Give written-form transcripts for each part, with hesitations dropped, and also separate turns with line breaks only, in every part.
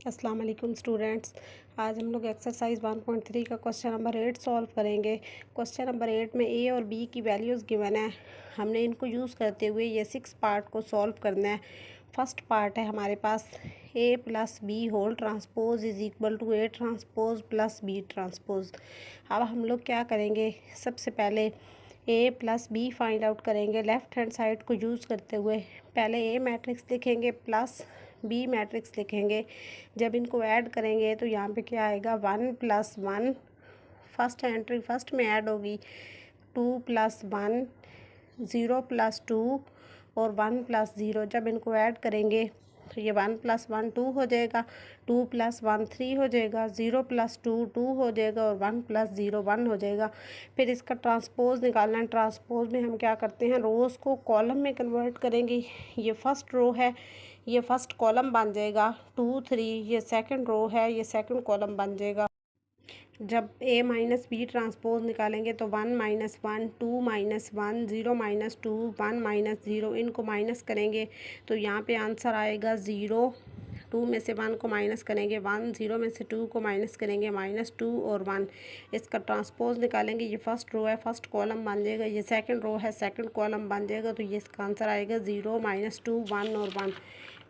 अस्सलाम वालेकुम स्टूडेंट्स। आज हम लोग एक्सरसाइज 1.3 का क्वेश्चन नंबर 8 सॉल्व करेंगे। क्वेश्चन नंबर 8 में ए और बी की वैल्यूज़ गिवन है। हमने इनको यूज़ करते हुए ये 6 पार्ट को सॉल्व करना है। फर्स्ट पार्ट है हमारे पास A plus B whole transpose is equal to A transpose plus B transpose. अब हम लोग क्या करेंगे, सबसे पहले A plus B find out करेंगे लेफ़्ट हैंड साइड को यूज़ करते हुए। पहले ए मैट्रिक्स लिखेंगे प्लस बी मैट्रिक्स लिखेंगे। जब इनको ऐड करेंगे तो यहाँ पे क्या आएगा, 1 + 1 फर्स्ट एंट्री फर्स्ट में ऐड होगी, 2 + 1 0 + 2 और 1 + 0। जब इनको ऐड करेंगे तो ये 1 + 1 2 हो जाएगा, 2 + 1 3 हो जाएगा, 0 + 2 2 हो जाएगा और 1 + 0 1 हो जाएगा। फिर इसका ट्रांसपोज निकालना है। ट्रांसपोज में हम क्या करते हैं, रोज़ को कॉलम में कन्वर्ट करेंगे। ये फर्स्ट रो है, ये फर्स्ट कॉलम बन जाएगा, 2 3। ये सेकंड रो है, ये सेकंड कॉलम बन जाएगा। जब ए माइनस बी ट्रांसपोज निकालेंगे तो 1 - 1 2 - 1 0 - 2 1 - 0, इनको माइनस करेंगे तो यहाँ पे आंसर आएगा 0। 2 में से 1 को माइनस करेंगे 1, 0 में से 2 को माइनस करेंगे -2 और 1। इसका ट्रांसपोज निकालेंगे, ये फर्स्ट रो है, फर्स्ट कॉलम बन जाएगा, ये सेकंड रो है, सेकंड कॉलम बन जाएगा। तो ये इसका आंसर आएगा 0 -2 1 और 1।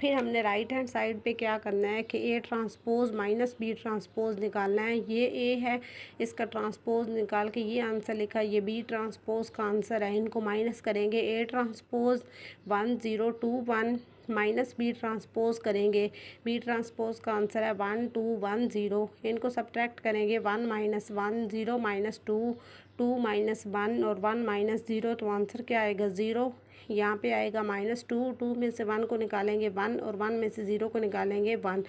फिर हमने राइट हैंड साइड पे क्या करना है कि A transpose minus B transpose निकालना है। ये ए है, इसका ट्रांसपोज निकाल के ये आंसर लिखा, ये बी ट्रांसपोज का आंसर है। इनको माइनस करेंगे, A transpose 1 0 2 1 minus B transpose करेंगे, बी ट्रांसपोज का आंसर है 1 2 1 0। इनको सब्ट्रैक्ट करेंगे, 1 - 1 0 - 2 2 - 1 और 1 - 0। तो आंसर क्या आएगा 0। यहाँ पे आएगा -2, 2 में से 1 को निकालेंगे 1 और 1 में से 0 को निकालेंगे 1।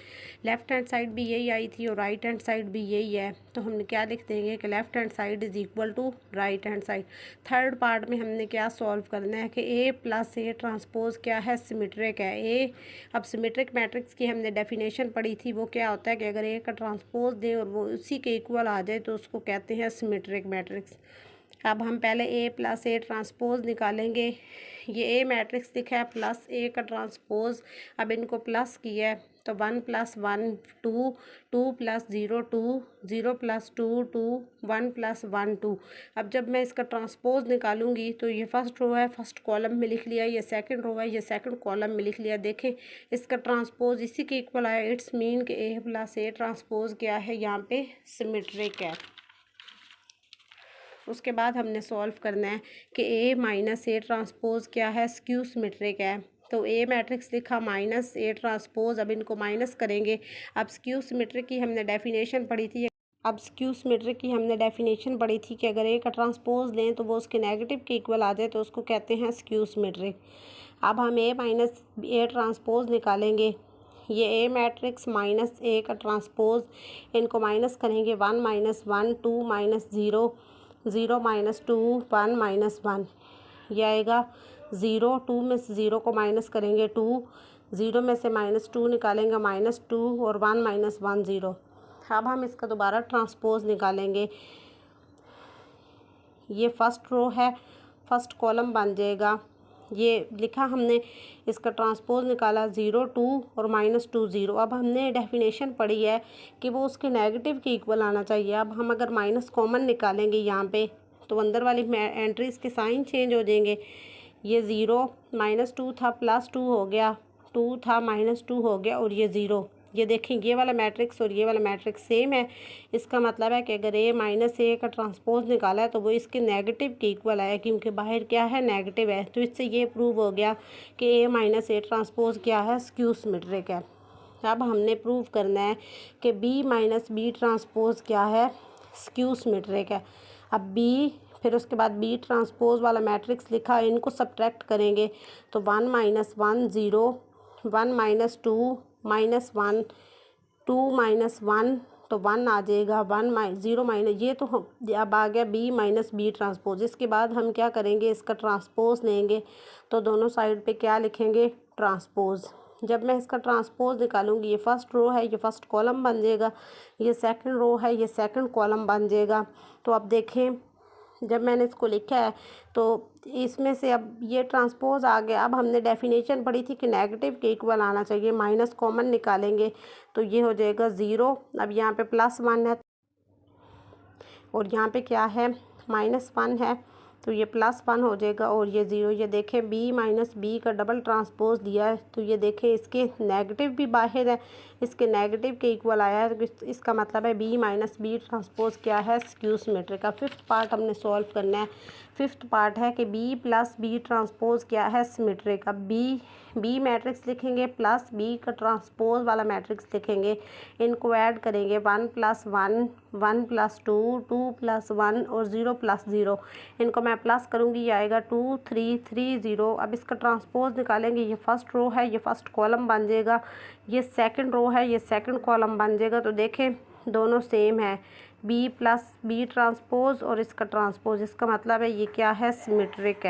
लेफ़्ट हैंड साइड भी यही आई थी और राइट हैंड साइड भी यही है, तो हमने क्या लिख देंगे कि left hand side is equal to right hand side. Third part में हमने क्या सॉल्व करना है कि ए प्लस ए ट्रांसपोज क्या है, सिमेट्रिक है। ए, अब सिमेट्रिक मैट्रिक्स की हमने डेफिनेशन पढ़ी थी, वो क्या होता है कि अगर ए का ट्रांसपोज दें और वो उसी के इक्वल आ जाए तो उसको कहते हैं सिमेट्रिक मैट्रिक्स। अब हम पहले ए प्लस ए ट्रांसपोज निकालेंगे। ये ए मैट्रिक्स दिखा है प्लस ए का ट्रांसपोज, अब इनको प्लस किया है तो 1 + 1 2 2 + 0 2 0 + 2 2 1 + 1 2। अब जब मैं इसका ट्रांसपोज निकालूंगी तो ये फर्स्ट रो है, फर्स्ट कॉलम में लिख लिया, ये सेकंड रो है, ये सेकंड कॉलम में लिख लिया। देखें इसका ट्रांसपोज इसी के इक्वल आया, इट्स मीन कि ए प्लस ए ट्रांसपोज क्या है, यहाँ पे सिमेट्रिक है। उसके बाद हमने सॉल्व करना है कि ए माइनस ए ट्रांसपोज क्या है, स्क्यू सिमेट्रिक है। तो ए मैट्रिक्स लिखा माइनस ए ट्रांसपोज, अब इनको माइनस करेंगे। अब स्क्यू सिमेट्रिक की हमने डेफिनेशन पढ़ी थी कि अगर ए का ट्रांसपोज लें तो वो उसके नेगेटिव के इक्वल आ जाए तो उसको कहते हैं स्क्यू सिमेट्रिक। अब हम ए माइनस ए ट्रांसपोज निकालेंगे। ये ए मैट्रिक्स माइनस ए का ट्रांसपोज, इनको माइनस करेंगे 1 - 1 2 - 0 0 - 2 1 - 1। यह आएगा 0। 2 में से 0 को माइनस करेंगे 2, 0 में से -2 निकालेंगे -2 और 1 - 1 0। अब हम इसका दोबारा ट्रांसपोज निकालेंगे। ये फर्स्ट रो है, फर्स्ट कॉलम बन जाएगा, ये लिखा हमने, इसका ट्रांसपोज निकाला 0 2 और -2 0। अब हमने डेफिनेशन पढ़ी है कि वो उसके नेगेटिव के इक्वल आना चाहिए। अब हम अगर माइनस कॉमन निकालेंगे यहाँ पे तो अंदर वाली एंट्रीज के साइन चेंज हो जाएंगे। ये 0 -2 था +2 हो गया, 2 था -2 हो गया और ये 0। ये देखें, ये वाला मैट्रिक्स और ये वाला मैट्रिक्स सेम है। इसका मतलब है कि अगर ए माइनस ए का ट्रांसपोज निकाला है तो वो इसके नेगेटिव के इक्वल आया, क्योंकि बाहर क्या है, नेगेटिव है। तो इससे ये प्रूव हो गया कि ए माइनस ए ट्रांसपोज क्या है, स्क्यू सिमेट्रिक है। अब हमने प्रूव करना है कि बी माइनस बी ट्रांसपोज क्या है, स्क्यू सिमेट्रिक है। अब बी, फिर उसके बाद बी ट्रांसपोज वाला मैट्रिक्स लिखा, इनको सब्ट्रैक्ट करेंगे तो 1 - 1 0 1 - 2 -1 2 - 1 तो 1 आ जाएगा, 1 0 ये तो अब आ गया बी माइनस बी ट्रांसपोज। इसके बाद हम क्या करेंगे, इसका ट्रांसपोज लेंगे तो दोनों साइड पे क्या लिखेंगे, ट्रांसपोज। जब मैं इसका ट्रांसपोज निकालूंगी, ये फर्स्ट रो है, ये फर्स्ट कॉलम बन जाएगा, ये सेकंड रो है, ये सेकंड कॉलम बन जाएगा। तो अब देखें, जब मैंने इसको लिखा है तो इसमें से अब ये ट्रांसपोज आ गया। अब हमने डेफिनेशन पढ़ी थी कि नेगेटिव के इक्वल आना चाहिए, माइनस कॉमन निकालेंगे तो ये हो जाएगा 0। अब यहाँ पे +1 है और यहाँ पे क्या है -1 है, तो ये +1 हो जाएगा और ये 0। ये देखें b माइनस बी का डबल ट्रांसपोज दिया है, तो ये देखें इसके नेगेटिव भी बाहर है, इसके नेगेटिव के इक्वल आया है, तो इसका मतलब है b माइनस बी ट्रांसपोज क्या है, स्क्यू सिमेट्रिक का। फिफ्थ पार्ट हमने सॉल्व करना है। फिफ्थ पार्ट है कि b प्लस बी ट्रांसपोज क्या है, सिमेट्रिक। अब बी मैट्रिक्स लिखेंगे प्लस बी का ट्रांसपोज वाला मैट्रिक्स लिखेंगे, इनको ऐड करेंगे 1 + 1 1 + 2 2 + 1 और 0 + 0। इनको मैं प्लस करूँगी, ये आएगा 2 3 3 0। अब इसका ट्रांसपोज निकालेंगे, ये फर्स्ट रो है, ये फर्स्ट कॉलम बन जाएगा, ये सेकंड रो है, ये सेकंड कॉलम बन जाएगा। तो देखें दोनों सेम है, b + b ट्रांसपोज और इसका ट्रांसपोज, इसका मतलब है ये क्या है, सिमेट्रिक है।